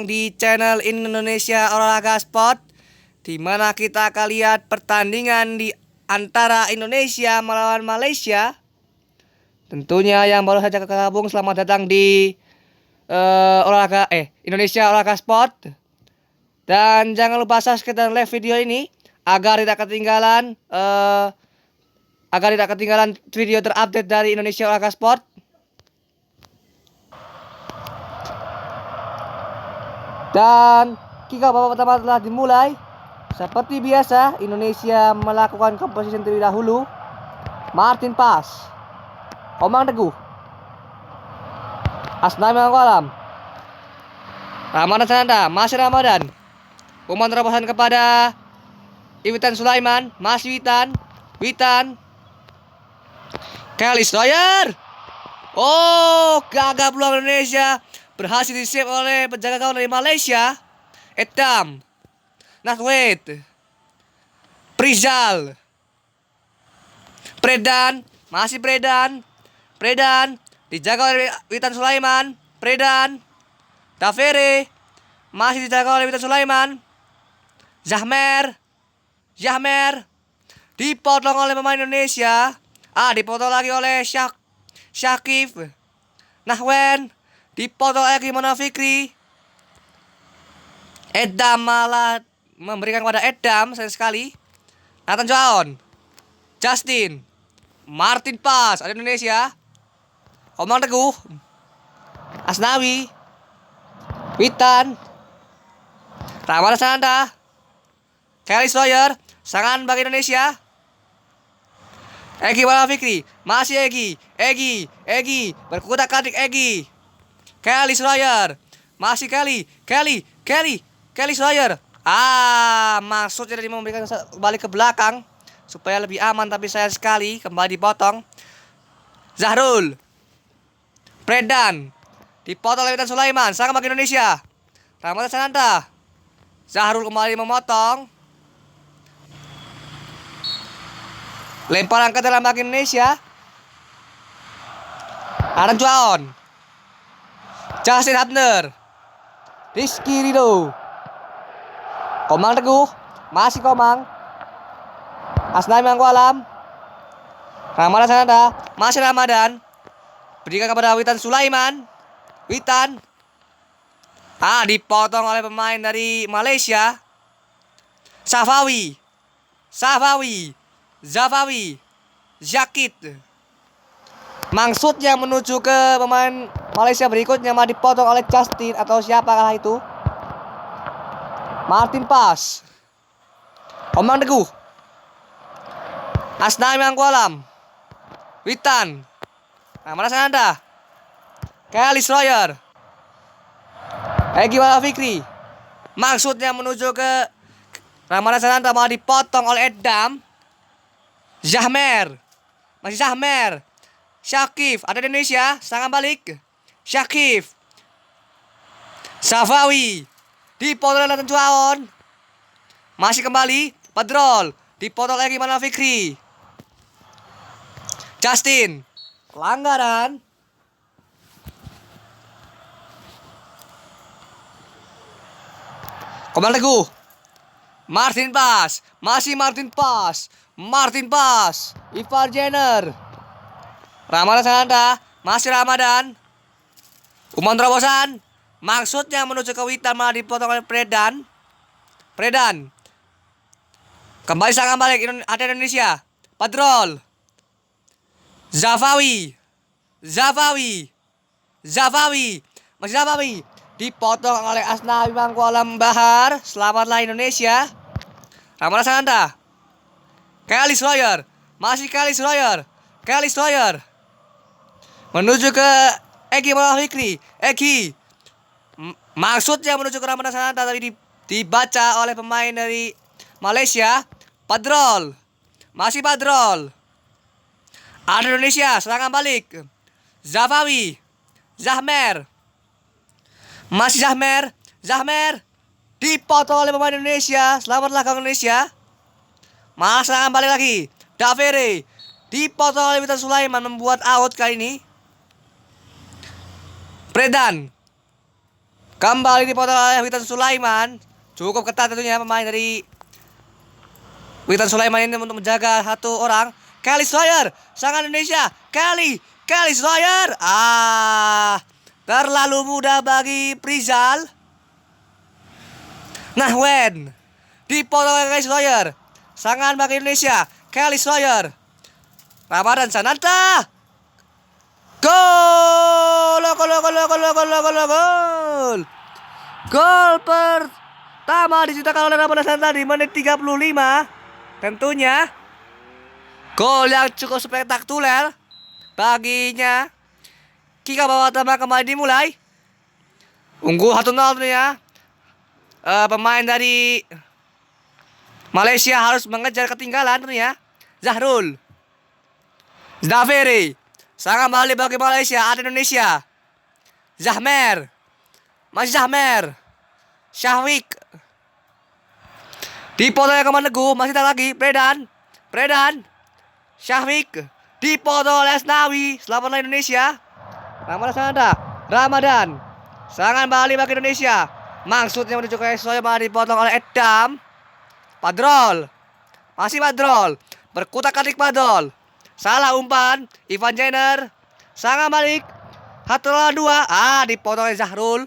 Di channel Indonesia Olahraga Sport, di mana kita akan lihat pertandingan di antara Indonesia melawan Malaysia. Tentunya yang baru saja bergabung, selamat datang di Indonesia Olahraga Sport. Dan jangan lupa subscribe dan like video ini agar tidak ketinggalan video terupdate dari Indonesia Olahraga Sport. Dan kick-off babak pertama telah dimulai. Seperti biasa, Indonesia melakukan composition terlebih dahulu. Martin Pass, Komang Teguh, Asnawi Mangkualam, Ramadan Sananta, masih Ramadan. Umpan terobosan kepada Witan Sulaiman, masih Witan, Kelly Stroyer. Oh, gagal peluang Indonesia. Berhasil di-save oleh penjaga gawang dari Malaysia. Edam, Nathwait, Prizal, Predan, masih Predan, dijaga oleh Witan Sulaiman. Predan, Tafere, masih dijaga oleh Witan Sulaiman. Zahmer, dipotong oleh pemain Indonesia. Dipotong lagi oleh Syakif. Nahwen, dipotong lagi Mona Fikri. Edam malah memberikan kepada Edam, sayang sekali. Nathan John, Justin, Martin Pass, ada Indonesia. Komang Teguh, Asnawi, Witan, Ramadan Sananta, Kelly Stroyer, serangan bagi Indonesia. Egi Mona Fikri, masih Egi, berkutak-katik Egi. Kelly Stroyer, masih Kelly Stroyer. Maksudnya dia memberikan balik ke belakang supaya lebih aman, tapi sayang sekali kembali dipotong. Zahrul, Predan, dipotong oleh Witan Sulaiman. Sang bagi Indonesia. Ramadan Sananta, Zahrul kembali memotong. Lemparan ke dalam bagi Indonesia. Aaron Juan, Justin Hubner, Rizky Ridho, Komang Teguh, masih Komang, Asnawi Mangkualam, Ramadan Sananta, masih Ramadan, berikan kepada Witan Sulaiman. Witan, dipotong oleh pemain dari Malaysia. Zafawi, Zakit, maksudnya menuju ke pemain Malaysia berikutnya, malah dipotong oleh Justin atau siapakah itu. Martin Pass, Komang Teguh, Asnawi Mangkualam, Witan, Ramadan Sananta, Kelly Stroyer, Egi Mona Fikri, maksudnya menuju ke Ramadan Sananta, malah dipotong oleh Edam. Zahmer, masih Zahmer, Syakif, ada di Indonesia, serangan balik. Syakif, Safawi, dipotong oleh Nathan Juaon. Masih kembali Padrol, dipotong lagi Mona Fikri. Justin, pelanggaran. Komang Teguh, Martin Pass, masih Martin Pass, Ivar Jenner, Ramadan Sananta, masih Ramadan. Umpan terobosan, maksudnya menuju ke Witan, malah dipotong oleh Predan. Kembali serangan balik ada Indonesia. Padrol, Zafawi, masih Zafawi, dipotong oleh Asnawi Mangkualam Bahar. Selamatlah Indonesia. Ramadan Sananta, Kelly Stroyer, masih Kelly Stroyer, menuju ke Egi Mona Fikri. Egi, maksudnya menuju ke Ramadan Sananta, tapi dibaca oleh pemain dari Malaysia. Padrol, masih Padrol. Ada Indonesia, serangan balik. Zafawi, Zahmer, masih Zahmer, dipotong oleh pemain Indonesia. Selamatlah kawan Indonesia. Malah serangan balik lagi. Davere, dipotong oleh Witan Sulaiman, membuat out kali ini. Predan, Kembali dipotong oleh Witan Sulaiman. Cukup ketat tentunya pemain dari Witan Sulaiman ini untuk menjaga satu orang. Kelly Slayer, sang Indonesia. Kelly Slayer. Terlalu mudah bagi Prizal. Nahwen dipotong oleh Kelly Slayer. Sangat bagi Indonesia. Kelly Slayer. Ramadan Sananta. Gol! Gol pertama diciptakan oleh Ramadan Sananta di menit 35. Tentunya gol yang cukup spektakuler baginya. Kick babak pertama kembali dimulai. Unggul 1-0 tentunya. Pemain dari Malaysia harus mengejar ketinggalan tentunya. Zahrul Zaveri. Sangat balik bagi Malaysia. Ada Indonesia. Zahmer. Masih Zahmer. Syahwik. Dipotong oleh Kemenegu. Masih tak lagi. Predan. Syahwik. Dipotong oleh Asnawi. Selamatlah Indonesia. Ramadan. Sangat balik bagi Indonesia. Maksudnya menuju ke Soya. Malah dipotong oleh Edam. Padrol. Masih Padrol. Berkutak-katik Padrol. Salah umpan. Ivan Jenner. Sangat balik. 1-2. Dipotong oleh Zahrul.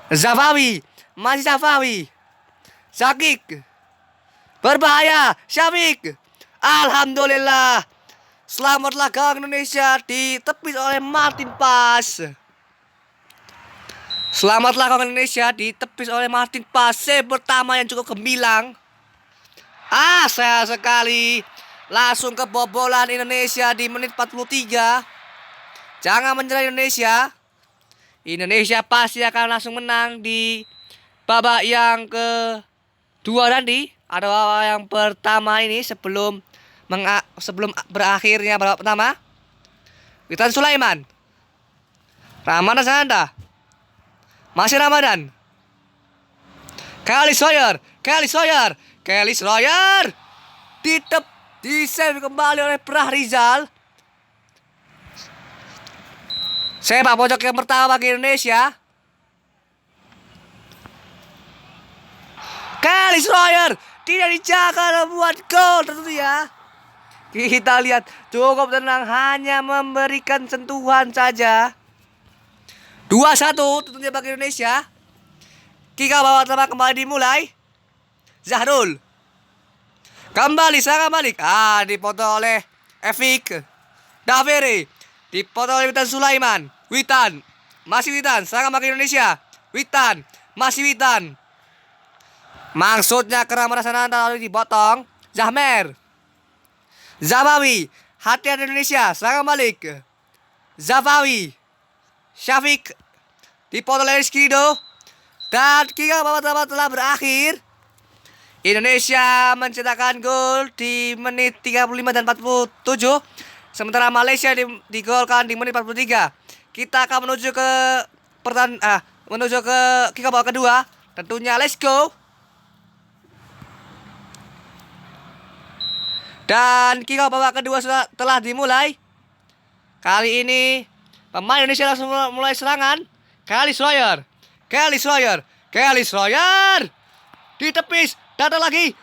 Zafawi. Masih Zafawi. Zakik. Berbahaya. Syafik. Alhamdulillah. Selamatlah gawang Indonesia ditepis oleh Martin Pas. Selamatlah gawang Indonesia ditepis oleh Martin Pas. Save pertama yang cukup gemilang. Sayang sekali. Langsung kebobolan Indonesia di menit 43. Jangan menyerah Indonesia. Indonesia pasti akan langsung menang di babak yang kedua nanti. Ada babak yang pertama ini sebelum berakhirnya babak pertama. Witan Sulaiman. Ramadan Sananta. Masih Ramadan. Kelly Slayer. Di-save kembali oleh Prah Rizal. Sepak pojok yang pertama bagi Indonesia. Kelly Slayer tidak dijaga membuat gol tentunya. Kita lihat cukup tenang, hanya memberikan sentuhan saja. 2-1 tentunya bagi Indonesia. Kick babak pertama kembali dimulai. Zahrul. Kembali sangat balik. Dipotong oleh Efik. Davere. Dipotong oleh Witan Sulaiman. Masih Witan. Sangat bagi Indonesia. Masih Witan. Maksudnya ke Ramadan Sananta lalu dipotong. Zahmer. Zabawi. Hati-hati Indonesia. Sangat balik. Zabawi. Syafik. Dipotong oleh Rizky Ridho. Dan kick babak pertama telah berakhir. Indonesia mencetakkan gol di menit 35 dan 47. Sementara Malaysia digolkan di menit 43. Kita akan menuju ke kick babak kedua. Tentunya let's go. Dan kick babak kedua telah dimulai. Kali ini pemain Indonesia langsung mulai serangan. Kelly Slayer. Ditepis. Datang lagi.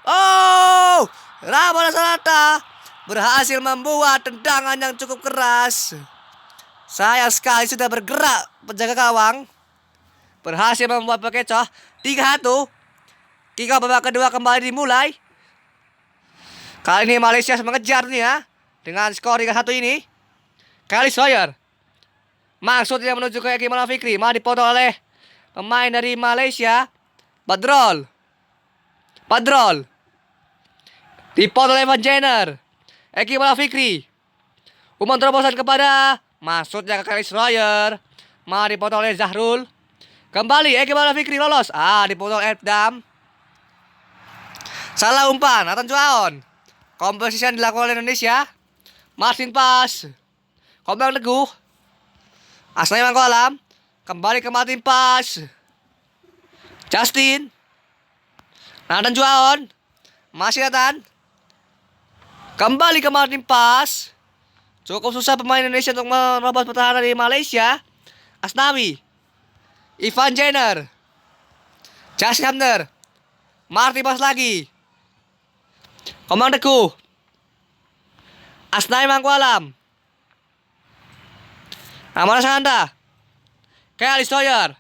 Ramadan Sananta berhasil membuat tendangan yang cukup keras. Sayang sekali sudah bergerak penjaga gawang. Berhasil membuat berkecoh. 3-1. Kick babak kedua kembali dimulai. Kali ini Malaysia mengejar nih ya. Dengan skor 3-1 ini. Kelly Slayer. Maksudnya menuju ke Eki Maulana Fikri. Malah dipotong oleh pemain dari Malaysia. Padrol. Dipotong oleh Ivan Jenner. Eki Maulana Fikri. Umpan terobosan kepada maksudnya ke Kelly Slayer. Malah dipotong oleh Zahrul. Kembali Eki Maulana Fikri lolos. Dipotong Edam. Salah umpan. Nathan Juaon. Komposisi dilakukan oleh Indonesia. Martin Pas. Kombang Teguh. Asnawi Mangkolam. Kembali ke Martin Pas. Justin. Nathan Juaon. Masih Nathan. Kembali ke Martin Pas. Cukup susah pemain Indonesia untuk merobos pertahanan dari Malaysia. Asnawi. Ivan Jenner. Justin Hamner. Marty Bas lagi. Komang Teguh. Asnai Mangkualam. Amara Sananta. Kelly Sawyer.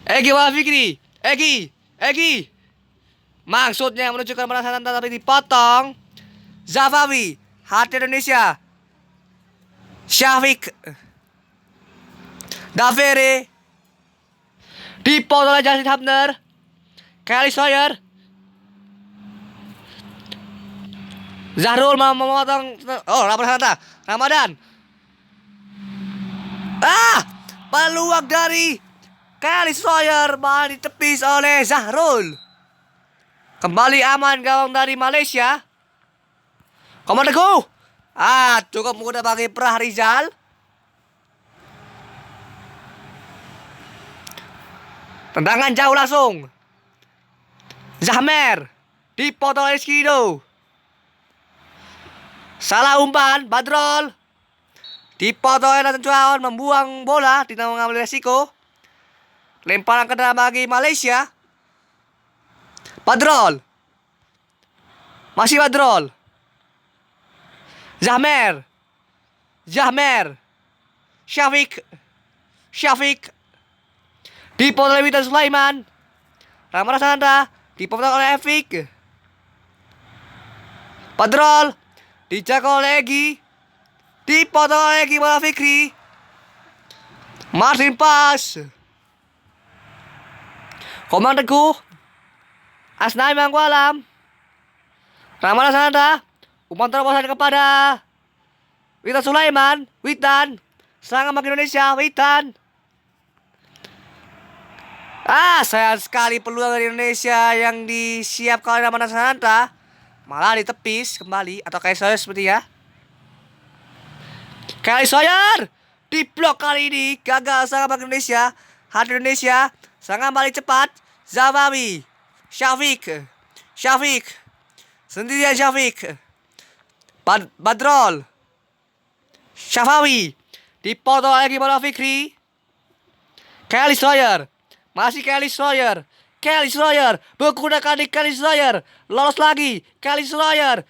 Egi Wafikri. Egi. Maksudnya menuju ke Amara Sananta tapi dipotong. Zafawi. Hati Indonesia. Syafiq. Davere. Dipotong oleh Justin Hamner. Kelly Sawyer. Zahrul memotong. Oh, Ramadan. Peluang dari Kelly Sawyer malah ditepis oleh Zahrul. Kembali aman gawang dari Malaysia. Komando Teguh. Cukup mudah bagi Prah Rizal. Tendangan jauh langsung. Zahmer. Dipotong oleh Skido. Salah umpan. Badrol. Dipotong oleh Nathan Chuaon. Membuang bola. Tidak mengambil resiko. Lemparan ke dalam bagi Malaysia. Badrol. Masih Badrol. Zahmer. Syafiq. Dipotong oleh Witan Sulaiman. Ramara Sananta. Dipotong oleh Efik. Badrol. Dijaga oleh Egi. Dipotong oleh Egi bola Fikri. Martin Pas. Komang Teguh. Asnai Mangkualam. Ramara Sananta. Umpan terobosan kepada Witan Sulaiman. Witan. Serangan bagi Indonesia. Witan. Sayang sekali peluang dari Indonesia yang disiapkan oleh Ramana Sananta malah ditepis kembali, atau Kelly Sawyer seperti ya. Kelly Sawyer diblok kali ini, gagal serangan bagi Indonesia. Hati Indonesia, serangan balik cepat. Zafawi. Syafiq. Sendirian Syafiq. Badrol. Syafawi. Dipotong lagi bola Fikri. Kelly Sawyer. Masih Kelly Sawyer. Menggunakan di Kelly Sawyer. Lolos lagi. Kelly Sawyer.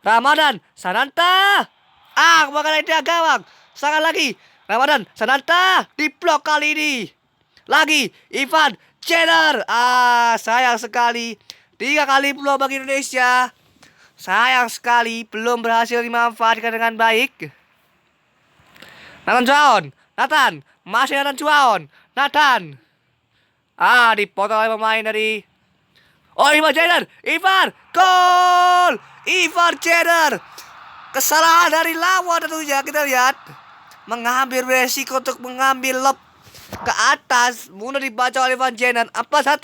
Ramadan Sananta. Kebakaran dia gawang. Sangat lagi. Ramadan Sananta. Diblok kali ini. Lagi. Ivan Jenner. Sayang sekali. 3 kali peluang bagi Indonesia. Sayang sekali. Belum berhasil dimanfaatkan dengan baik. Nathan. Masih Nathan Chuaon. Dipotong oleh pemain dari Ivan Jenner. Gol! Ivan Jenner. Kesalahan dari lawan tentunya, kita lihat. Mengambil resiko untuk mengambil lob ke atas. Mudah dibaca oleh Ivan Jenner. 4-1.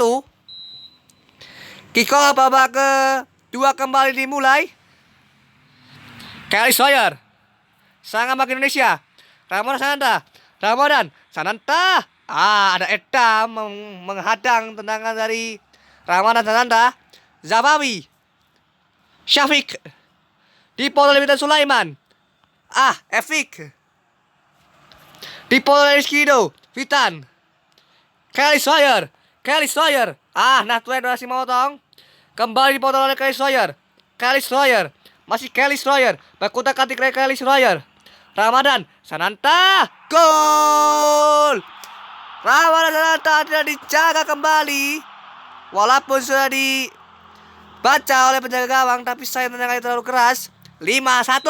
Kick-off babak kedua kembali dimulai. Kelly Sawyer. Serangan bagi Indonesia. Ramadan Sananta. Ada Edam menghadang tendangan dari Ramadan Sananta. Zafawi. Syafiq. Dipotong oleh Witan Sulaiman. Efik. Dipotong oleh Skido. Witan. Kelly Sawyer. Natwen masih memotong. Kembali dipotong oleh Kelly Sawyer. Masih Kelly Sawyer. Bakuta katik Kelly Sawyer. Ramadan Sananta. Gol! Ramadan Sananta tidak dijaga kembali. Walaupun sudah dibaca oleh penjaga gawang, tapi sayang tendangannya terlalu keras. 5-1.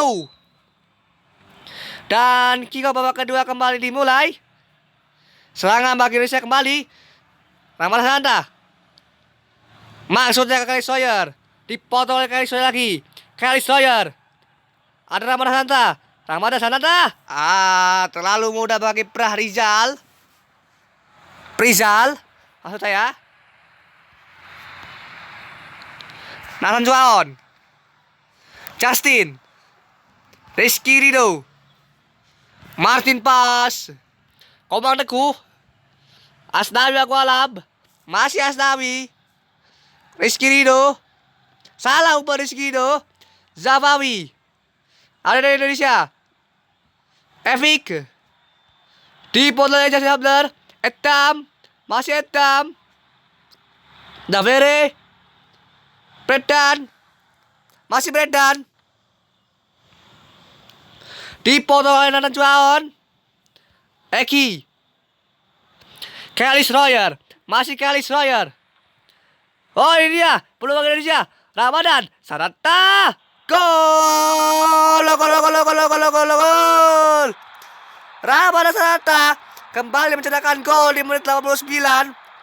Dan kick-off babak kedua kembali dimulai. Serangan bagi Indonesia kembali. Ramadan Sananta. Maksudnya ke Kelly Sawyer. Dipotong oleh Kelly Sawyer lagi. Ada Ramadan Sananta. Terlalu mudah bagi Prah Rizal. Maksud saya. Nathan Chuaon. Justin. Rizky Ridho. Martin Pas. Komang Teguh. Asnawi Mangkualam. Masih Asnawi. Rizky Ridho. Salah umpan Rizky Ridho. Zafawi. Ada dari Indonesia. Efik. Dipotong aja Sabler. Etam. Masih Etam. Davere. Predan. Masih Predan. Dipotong oleh Nathan Chuaon. Eki. Kelly Schroyer. Masih Kelly Schroyer. Oh ini dia. Peluang Indonesia. Ramadan. Sananta. Gol. Gol. Ramadan Sananta kembali mencetakkan gol di menit 89.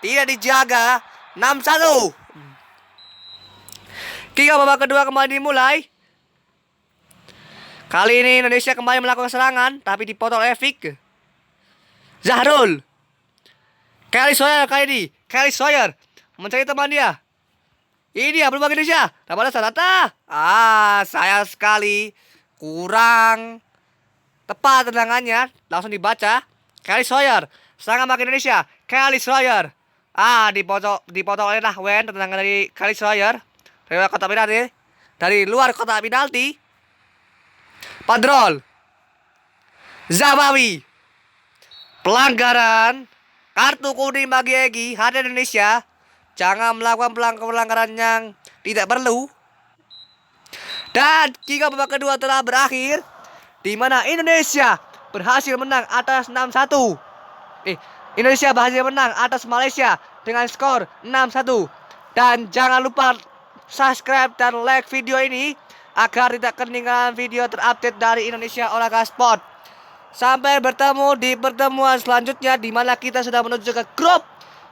Tidak dijaga. 6-1. Kick babak kedua kembali dimulai. Kali ini Indonesia kembali melakukan serangan, tapi dipotong oleh Fik. Zahrul. Kelly Schroyer kali ini. Kelly Schroyer mencari teman dia. Ini dia peluang Indonesia. Ramadan Sananta. Sayang sekali. Kurang tepat tendangannya. Langsung dibaca. Kelly Schroyer. Serangan bagi Indonesia. Kelly Schroyer. Dipotong oleh Nahwen. Tendangan dari Kelly Schroyer. Dari kotak penalti. Dari luar kotak penalti. Padrol. Zabawi. Pelanggaran. Kartu kuning bagi Egy. Hadiah Indonesia. Jangan melakukan pelanggaran yang tidak perlu. Dan kick babak kedua telah berakhir, di mana Indonesia berhasil menang atas 6-1. Indonesia berhasil menang atas Malaysia dengan skor 6-1. Dan jangan lupa subscribe dan like video ini agar tidak ketinggalan video terupdate dari Indonesia Olahraga Sport. Sampai bertemu di pertemuan selanjutnya, di mana kita sudah menuju ke grup.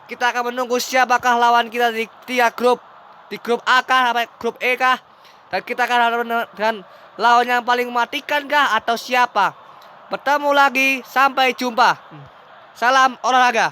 Kita akan menunggu siapakah lawan kita di 3 grup. Di grup A kah sampai grup E kah? Dan kita akan dengan lawan yang paling mematikan kah atau siapa? Bertemu lagi, sampai jumpa. Salam olahraga.